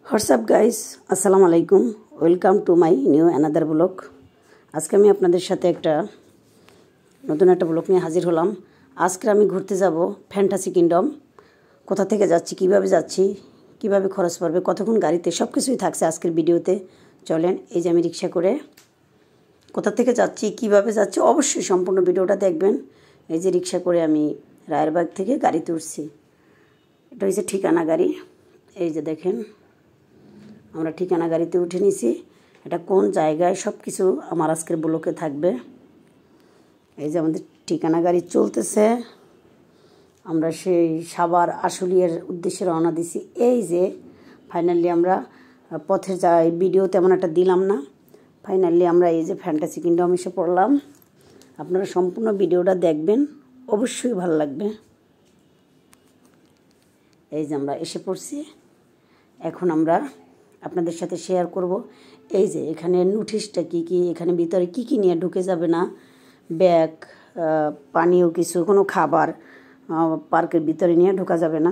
WhatsApp guys, আসসালামু আলাইকুম। Welcome to my new another blog. আজকে আমি আপনাদের সাথে নতুন একটা ব্লগ নিয়ে হাজির হলাম। আজকে আমি ঘুরতে যাব ফ্যান্টাসি কিংডম। কোথা থেকে যাচ্ছি, কিভাবে যাচ্ছি, কিভাবে খরচ পড়বে, কতক্ষণ গাড়িতে, সব কিছুই থাকছে আজকের ভিডিওতে। চলেন, এই যে আমি রিক্সা করে কোথা থেকে যাচ্ছি, কিভাবে যাচ্ছি, অবশ্যই সম্পূর্ণ ভিডিওটা দেখবেন। এই যে রিক্সা করে আমি রায়েরবাগ থেকে গাড়িতে উঠছি। এটা হচ্ছে ঠিকানা গাড়ি। এই যে দেখেন, আমরা ঠিকানা গাড়িতে উঠে নিছি। এটা কোন জায়গায় সব কিছু আমার আজকের ব্লকে থাকবে। এই যে আমাদের ঠিকানা গাড়ি চলতেছে। আমরা সেই সাভার আশুলিয়ার উদ্দেশ্যে রওনা দিছি। এই যে ফাইনালি আমরা পথে যাই, ভিডিও তেমন একটা দিলাম না। ফাইনালি আমরা এই যে ফ্যান্টাসি কিংডম এসে পড়লাম। আপনারা সম্পূর্ণ ভিডিওটা দেখবেন, অবশ্যই ভালো লাগবে। এই যে আমরা এসে পড়ছি। এখন আমরা আপনাদের সাথে শেয়ার করব এই যে এখানে নোটিশটা কী কী, এখানে ভিতরে কী কী নিয়ে ঢুকে যাবে না, ব্যাগ, পানীয় কিছু, কোনো খাবার পার্কের ভিতরে নিয়ে ঢোকা যাবে না।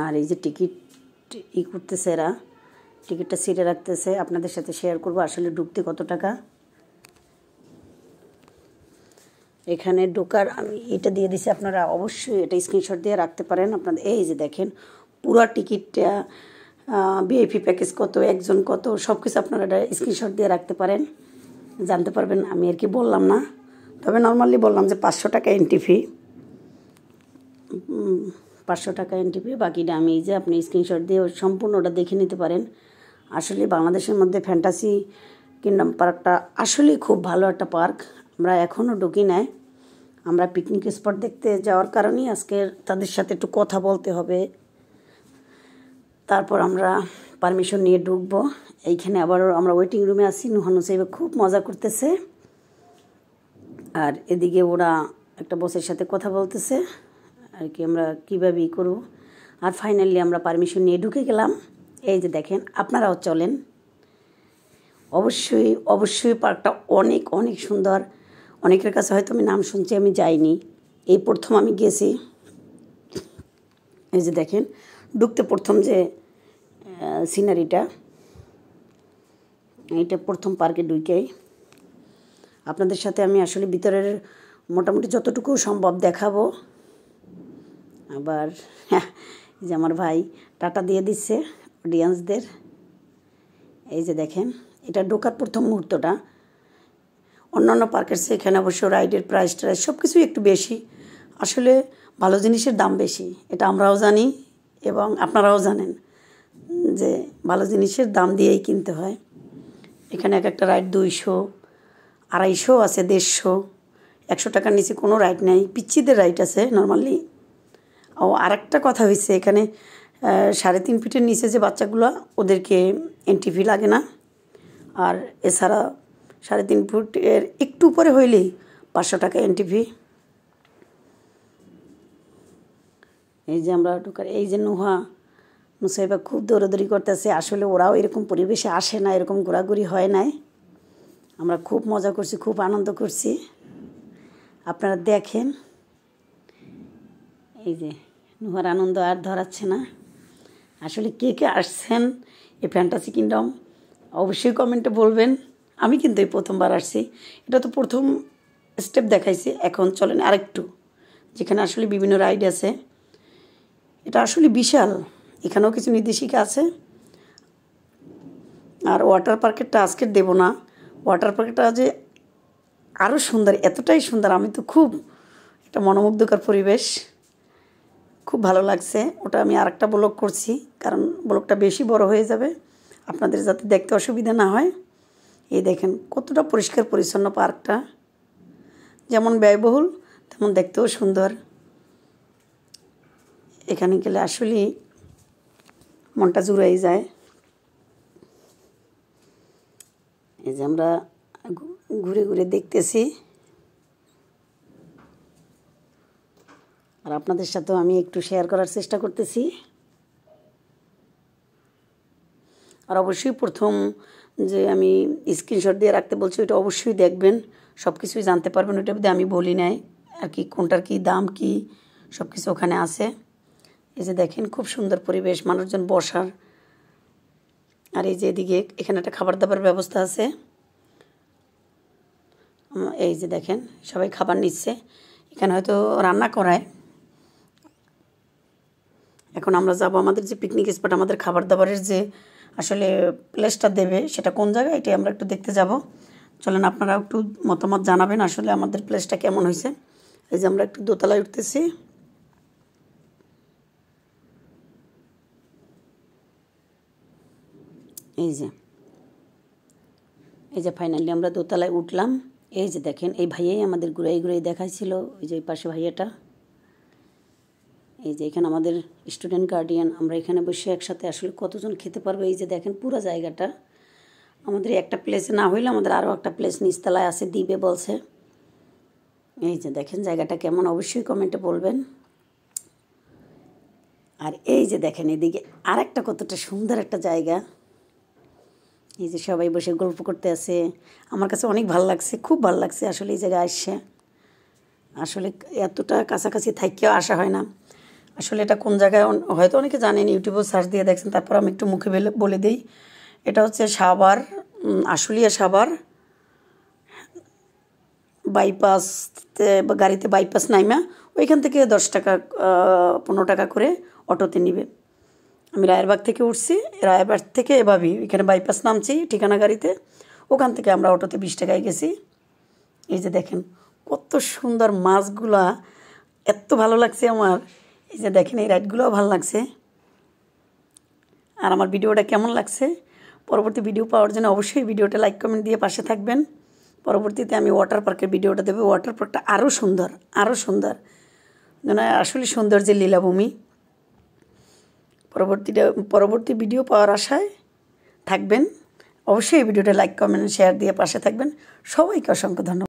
আর এই যে টিকিট করতেছে এরা, টিকিটটা সিটে রাখতেছে। আপনাদের সাথে শেয়ার করব আসলে ঢুকতে কত টাকা। এখানে ঢোকার আমি এটা দিয়ে দিছি, আপনারা অবশ্যই এটা স্ক্রিনশট দিয়ে রাখতে পারেন। আপনাদের এই যে দেখেন পুরো টিকিটটা, ভিআইপি প্যাকেজ কত, একজন কত, সব কিছু আপনারা এটা স্ক্রিনশট দিয়ে রাখতে পারেন, জানতে পারবেন। আমি আর কি বললাম না, তবে নর্মালি বললাম যে 500 টাকা এন্ট্রি ফি, 500 টাকা এন্ট্রি ফি। বাকিটা আমি এই যে আপনি স্ক্রিনশট দিয়ে সম্পূর্ণটা দেখে নিতে পারেন। আসলে বাংলাদেশের মধ্যে ফ্যান্টাসি কিংডম পার্কটা আসলেই খুব ভালো একটা পার্ক। আমরা এখনও ঢুকি নাই। আমরা পিকনিক স্পট দেখতে যাওয়ার কারণেই আজকে তাদের সাথে একটু কথা বলতে হবে, তারপর আমরা পারমিশন নিয়ে ঢুকবো। এইখানে আবারও আমরা ওয়েটিং রুমে আছি। নুহানু সাহেব খুব মজা করতেছে, আর এদিকে ওরা একটা বসের সাথে কথা বলতেছে আর কি, আমরা কীভাবে করব। আর ফাইনালি আমরা পারমিশন নিয়ে ঢুকে গেলাম। এই যে দেখেন, আপনারাও চলেন। অবশ্যই অবশ্যই পার্কটা অনেক অনেক সুন্দর। অনেকের কাছে হয়তো আমি নাম শুনছি, আমি যাইনি, এই প্রথম আমি গেছি। এই যে দেখেন, ঢুকতে প্রথম যে সিনারিটা, এইটা প্রথম পার্কে ঢুকেই আপনাদের সাথে আমি আসলে ভিতরের মোটামুটি যতটুকু সম্ভব দেখাবো। আবার এই যে আমার ভাই টাটা দিয়ে দিচ্ছে অডিয়েন্সদের। এই যে দেখেন, এটা ঢোকার প্রথম মুহূর্তটা। অন্যান্য পার্কের চেয়ে এখানে অবশ্য রাইডের প্রাইস ট্রাইস সব কিছুই একটু বেশি। আসলে ভালো জিনিসের দাম বেশি, এটা আমরাও জানি এবং আপনারাও জানেন যে ভালো জিনিসের দাম দিয়েই কিনতে হয়। এখানে এক একটা রাইড 200, 250 আছে, 150, 100 টাকার নিচে কোনো রাইড নেই। পিচ্চিদের রাইড আছে নর্মালি। ও আরেকটা কথা হয়েছে, এখানে 3.5 ফিটের নিচে যে বাচ্চাগুলো, ওদেরকে এন্ট্রি ফি লাগে না। আর এছাড়া 3.5 ফুটের একটু উপরে হইলেই 500 টাকা এন্ট্রি ফি। এই যে আমরা ঢোকার, এই যে নুসাইবা খুব দৌড়াদৌড়ি করতেছে। আসলে ওরাও এরকম পরিবেশে আসে না, এরকম ঘোরাঘুরি হয় নাই। আমরা খুব মজা করছি, খুব আনন্দ করছি। আপনারা দেখেন, এই যে নুহার আনন্দ আর ধরাচ্ছে না। আসলে কে কে আসছেন এই ফ্যান্টাসি কিংডম অবশ্যই কমেন্টে বলবেন। আমি কিন্তু এই প্রথমবার আসছি। এটা তো প্রথম স্টেপ দেখাইছি। এখন চলেন আরেকটু, যেখানে আসলে বিভিন্ন রাইড আছে। এটা আসলে বিশাল, এখানেও কিছু নির্দেশিকা আছে। আর ওয়াটার পার্কেরটা আজকে দেব না। ওয়াটার পার্কটা যে আরও সুন্দর, এতটাই সুন্দর, আমি তো খুব একটা মনোমুগ্ধকর পরিবেশ, খুব ভালো লাগছে। ওটা আমি আরেকটা ব্লগ করছি, কারণ ব্লগটা বেশি বড় হয়ে যাবে, আপনাদের যাতে দেখতে অসুবিধা না হয়। এই দেখেন কতটা পরিষ্কার পরিচ্ছন্ন পার্কটা, যেমন ব্যয়বহুল তেমন দেখতেও সুন্দর। এখানে গেলে আসলেই মনটা জুড়াই যায়। এই যে আমরা ঘুরে ঘুরে দেখতেছি, আর আপনাদের সাথেও আমি একটু শেয়ার করার চেষ্টা করতেছি। আর অবশ্যই প্রথম যে আমি স্ক্রিনশট দিয়ে রাখতে বলছি, ওইটা অবশ্যই দেখবেন, সব কিছুই জানতে পারবেন। ওইটার মধ্যে আমি বলি নাই আর কি, কোনটার কী দাম কী সব কিছু ওখানে আছে। এই যে দেখেন, খুব সুন্দর পরিবেশ, মানুষজন বসার আর এই যে এদিকে এখানে একটা খাবার দাবার ব্যবস্থা আছে। এই যে দেখেন সবাই খাবার নিচ্ছে, এখানে হয়তো রান্না করায়। এখন আমরা যাব আমাদের যে পিকনিক স্পট, আমাদের খাবার দাবারের যে আসলে প্লেসটা দেবে সেটা কোন জায়গায়, এটাই আমরা একটু দেখতে যাব। চলেন আপনারা একটু মতামত জানাবেন আসলে আমাদের প্লেসটা কেমন হয়েছে। এই যে আমরা একটু দোতলায় উঠতেছি। এই যে ফাইনালি আমরা দোতলায় উঠলাম। এই যে দেখেন এই ভাইয়াই আমাদের ঘুরাই ঘুরাই দেখাইছিল, ওই যে পাশে ভাইয়াটা। এই যে এখানে আমাদের স্টুডেন্ট গার্ডিয়ান, আমরা এখানে বসে একসাথে আসলে কতজন খেতে পারবো। এই যে দেখেন পুরো জায়গাটা আমাদের একটা প্লেসে না হইলে আমাদের আরও একটা প্লেস নিচতলায় আছে, দিবে বলছে। এই যে দেখেন জায়গাটা কেমন অবশ্যই কমেন্টে বলবেন। আর এই যে দেখেন এদিকে আরেকটা কতটা সুন্দর একটা জায়গা। এই যে সবাই বসে গল্প করতে আছে, আমার কাছে অনেক ভালো লাগছে, খুব ভালো লাগছে আসলে এই জায়গায় আসছে। আসলে এতটা কাছাকাছি থাকেও আসা হয় না। আসলে এটা কোন জায়গায় হয়তো অনেকে জানেন, ইউটিউবে সার্চ দিয়ে দেখছেন, তারপর আমি একটু মুখে বলে দিই। এটা হচ্ছে সাভার, আশুলিয়া সাভার বাইপাস, গাড়িতে বাইপাস নাইমা ওইখান থেকে 10 টাকা 15 টাকা করে অটোতে নিবে। আমি রায়েরবাগ থেকে উঠছি, রায়েরবাগ থেকে এভাবেই এখানে বাইপাস নামছি ঠিকানা গাড়িতে, ওখান থেকে আমরা অটোতে 20 টাকায় গেছি। এই যে দেখেন কত সুন্দর মাছগুলা, এত ভালো লাগছে আমার। এই যে দেখেন এই রাইডগুলোও ভালো লাগছে। আর আমার ভিডিওটা কেমন লাগছে, পরবর্তী ভিডিও পাওয়ার জন্য অবশ্যই ভিডিওটা লাইক কমেন্ট দিয়ে পাশে থাকবেন। পরবর্তীতে আমি ওয়াটার পার্কের ভিডিওটা দেবো। ওয়াটার পার্কটা আরও সুন্দর, আরও সুন্দর, যেন আসলে সৌন্দর্যের লীলাভূমি। পরবর্তী ভিডিও পাওয়ার আশায় থাকবেন। অবশ্যই এই ভিডিওটা লাইক কমেন্ট শেয়ার দিয়ে পাশে থাকবেন। সবাইকে অসংখ্য ধন্যবাদ।